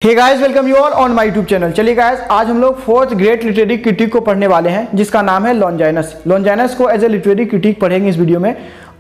Hey guys, welcome you all on my YouTube channel. चलिए guys, आज हम लोग फोर्थ ग्रेट लिटरेरी क्रिटिक को पढ़ने वाले हैं, जिसका नाम है लॉन्जाइनस। लॉन्जाइनस को एज ए लिटरेरी क्रिटिक पढ़ेंगे इस वीडियो में,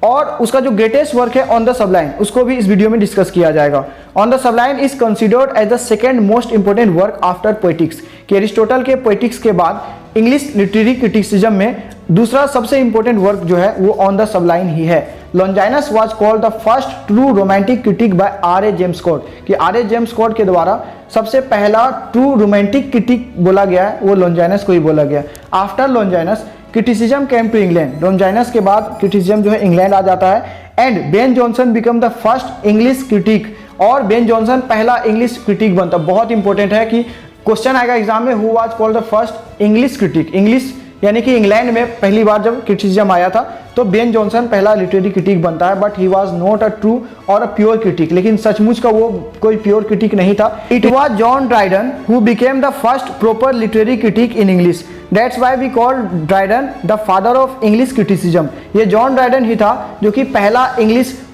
और उसका जो ग्रेटेस्ट वर्क है ऑन द सबलाइन, उसको भी इस वीडियो में डिस्कस किया जाएगा। On the sublime is considered as the second most important work after Poetics, कि एरिस्टोटल के पोएटिक्स के बाद इंग्लिश लिटरेरी क्रिटिसिज्म में दूसरा सबसे इंपॉर्टेंट वर्क जो है वो ऑन द सबलाइन ही है। Longinus was called the first true romantic critic by R A. James Scott, कि आर.ए. जेम्स स्कॉट के द्वारा सबसे पहला ट्रू रोमांटिक क्रिटिक बोला गया है वो लॉन्जाइनस को ही बोला गया। After Longinus criticism came to England, Longinus के बाद क्रिटिसिज्म जो है इंग्लैंड आ जाता है, and Ben Jonson become the first English critic, और बेन जॉनसन पहला इंग्लिश क्रिटिक बनता। बहुत इंपॉर्टेंट है कि क्वेश्चन आएगा एग्जाम में, who was called the first English critic. English यानी कि इंग्लैंड में पहली बार जब क्रिटिसिज्म आया था तो बेन जॉनसन पहला लिटरेरी क्रिटिक बनता है, but he was not a true और अ प्योर क्रिटिक, लेकिन सचमुच का वो कोई प्योर क्रिटिक नहीं था। It was John Dryden who became the first proper literary critic in English, that's why we call Dryden the father of English criticism. ये John Dryden ही था जो कि पहला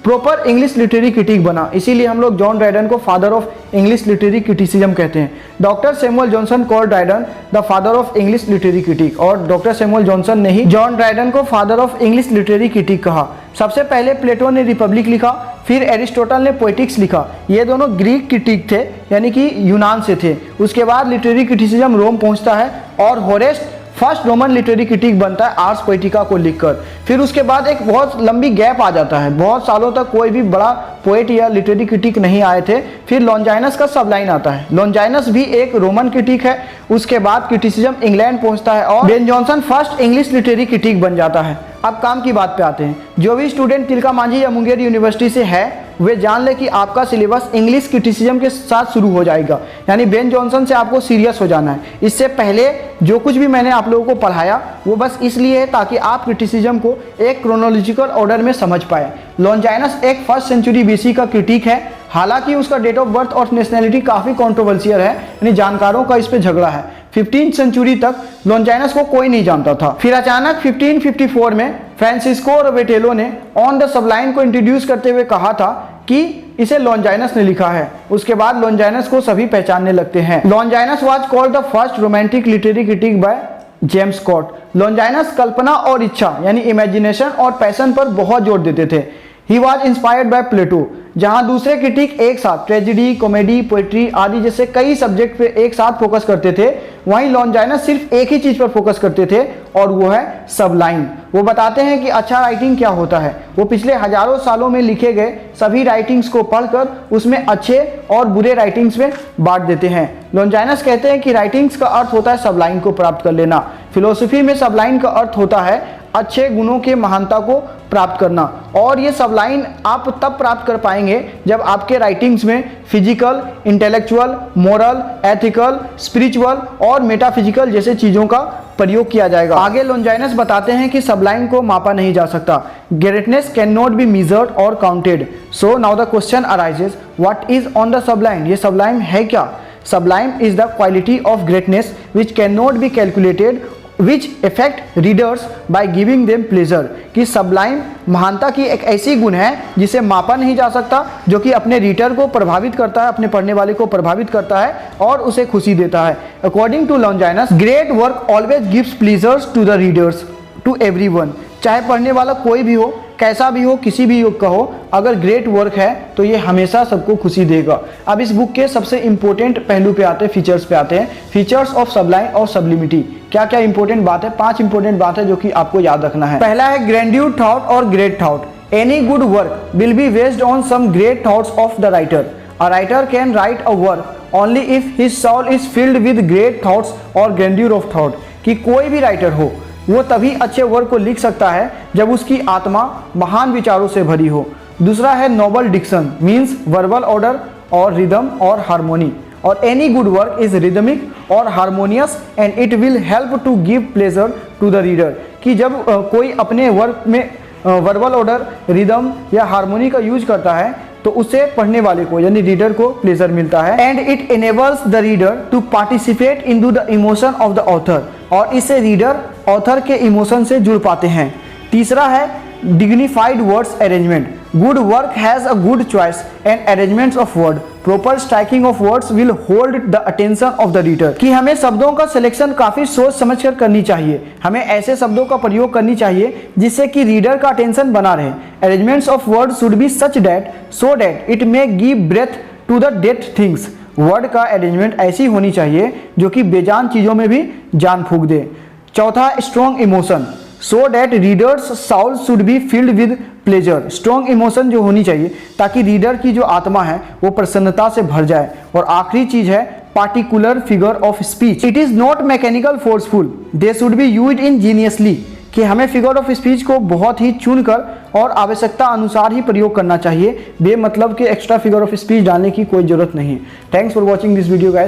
प्रॉपर इंग्लिश लिटरेरी क्रिटिक बना, इसीलिए हम लोग जॉन ड्राइडन को father of English literary criticism कहते हैं। Doctor Samuel Johnson called Dryden the father of English literary critic, और डॉक्टर सैमुअल जॉनसन ने ही जॉन ड्राइडन को father of English literary critic कहा। सबसे पहले प्लेटो ने रिपब्लिक लिखा, फिर एरिस्टोटल ने पोएटिक्स लिखा। ये दोनों ग्रीक क्रिटिक थे, यानी कि यूनान से थे। उसके बाद लिटरेरी क्रिटिसिज्म रोम पहुंचता है, और Horace first Roman literary critic बनता है आर्स पोएटिका को लिखकर। फिर उसके बाद एक बहुत लंबी गैप आ जाता है, बहुत सालों तक कोई भी बड़ा पोएट या लिटरेरी क्रिटिक नहीं आए थे। फिर लॉन्जाइनस का सबलाइन आता है। लॉन्जाइनस भी एक रोमन क्रिटिक है। उसके बाद क्रिटिसिज्म इंग्लैंड पहुंचता है और Ben Johnson first English literary critic बन जाता है। अब काम की बात पे आते हैं। जो भी स्टूडेंट तिलका मांझी या मुंगेर यूनिवर्सिटी से है वे जान ले कि आपका सिलेबस इंग्लिश क्रिटिसिज्म के साथ शुरू हो जाएगा, यानी बेन जॉनसन से आपको सीरियस हो जाना है। इससे पहले जो कुछ भी मैंने आप लोगों को पढ़ाया वो बस इसलिए है ताकि आप क्रिटिसिज्म को एक क्रोनोलॉजिकल ऑर्डर में समझ पाए। लॉन्जाइनस एक फर्स्ट सेंचुरी बीसी का क्रिटिक है, हालांकि उसका डेट ऑफ बर्थ और नेशनैलिटी काफ़ी कंट्रोवर्शियल है, यानी जानकारों का इस पे झगड़ा है। 15th सेंचुरी तक लॉन्जाइनस को कोई नहीं जानता था। फिर अचानक 1554 में फ्रांसिस्को रोवेटेलो ने ऑन द सबलाइन को इंट्रोड्यूस करते हुए कहा था कि इसे लॉन्जाइनस ने लिखा है। उसके बाद लॉन्जाइनस को सभी पहचानने लगते हैं। Longinus was called the first romantic literary critic by James Scott. Longinus कल्पना और इच्छा यानी इमेजिनेशन और पैशन पर बहुत जोर देते थे। ही वॉज इंस्पायर्ड बाय प्लेटो। जहां दूसरे क्रिटिक एक साथ ट्रेजेडी, कॉमेडी, पोएट्री आदि जैसे कई सब्जेक्ट पे एक साथ फोकस करते थे, वहीं लॉन्जाइनस सिर्फ एक ही चीज पर फोकस करते थे, और वो है सबलाइन। वो बताते हैं कि अच्छा राइटिंग क्या होता है। वो पिछले हजारों सालों में लिखे गए सभी राइटिंग्स को पढ़कर उसमें अच्छे और बुरे राइटिंग्स में बांट देते हैं। लॉन्जाइनस कहते हैं कि राइटिंग्स का अर्थ होता है सबलाइन को प्राप्त कर लेना। फिलोसफी में सबलाइन का अर्थ होता है अच्छे गुणों के महानता को प्राप्त करना, और ये सबलाइन आप तब प्राप्त कर पाएंगे जब आपके राइटिंग्स में physical, intellectual, moral, ethical, spiritual और मेटाफिजिकल जैसे चीज़ों का प्रयोग किया जाएगा। आगे लॉन्जाइनस बताते हैं कि सबलाइन को मापा नहीं जा सकता। Greatness cannot be measured or counted. So now the question arises, what is on the sublime? ये सबलाइन है क्या? Sublime is the quality of greatness which cannot be calculated which effect readers by giving them pleasure, कि sublime महानता की एक ऐसी गुण है जिसे मापा नहीं जा सकता, जो कि अपने रीडर को प्रभावित करता है, अपने पढ़ने वाले को प्रभावित करता है और उसे खुशी देता है। According to Longinus, great work always gives pleasures to the readers, to everyone. चाहे पढ़ने वाला कोई भी हो, कैसा भी हो, किसी भी युग का हो, अगर ग्रेट वर्क है तो ये हमेशा सबको खुशी देगा। अब इस बुक के सबसे इंपॉर्टेंट पहलू पे आते हैं, फीचर्स पे आते हैं। फीचर्स ऑफ सबलाइन और सब्लिमिटी, क्या क्या इंपॉर्टेंट बात है? 5 इंपॉर्टेंट बात है जो कि आपको याद रखना है। पहला है ग्रैंड्यूर थॉट और great thought. Any good work will be based on some great thoughts of the writer. A writer can write a work only if his soul is filled with great thoughts और grandeur of thought, कि कोई भी writer हो वो तभी अच्छे work को लिख सकता है जब उसकी आत्मा महान विचारों से भरी हो। दूसरा है noble diction, means verbal order और रिदम और हार्मोनी, और any good work is rhythmic और harmonious and it will help to give pleasure to the reader, कि जब कोई अपने वर्क में वर्बल ऑर्डर, रिदम या हार्मोनी का यूज करता है तो उससे पढ़ने वाले को यानी रीडर को प्लेजर मिलता है। And it enables the reader to participate in to the emotion of the author, और इससे रीडर ऑथर के इमोशन से जुड़ पाते हैं। तीसरा है dignified words arrangement, good work has a good choice and arrangements of word, proper striking off words will hold the attention of the reader. कि हमें शब्दों का सिलेक्शन काफी सोच समझकर करनी चाहिए, हमें ऐसे शब्दों का प्रयोग करनी चाहिए जिससे कि रीडर का अटेंशन बना रहे। Arrangements of word should be such that so that it may give breath to the dead things. Word का अरेंजमेंट ऐसी होनी चाहिए जो कि बेजान चीजों में भी जान फूंक दे। चौथा, strong emotion, so that readers Saul should be filled with pleasure. Strong emotion जो होनी चाहिए ताकि रीडर की जो आत्मा है वो प्रसन्नता से भर जाए। और आखिरी चीज है particular figure of speech, it is not mechanical forceful, they should be used इंजीनियसली। कि हमें फिगर ऑफ स्पीच को बहुत ही चुनकर और आवश्यकता अनुसार ही प्रयोग करना चाहिए, बेमतलब के एक्स्ट्रा फिगर ऑफ स्पीच डालने की कोई जरूरत नहीं। Thanks for watching this video guys.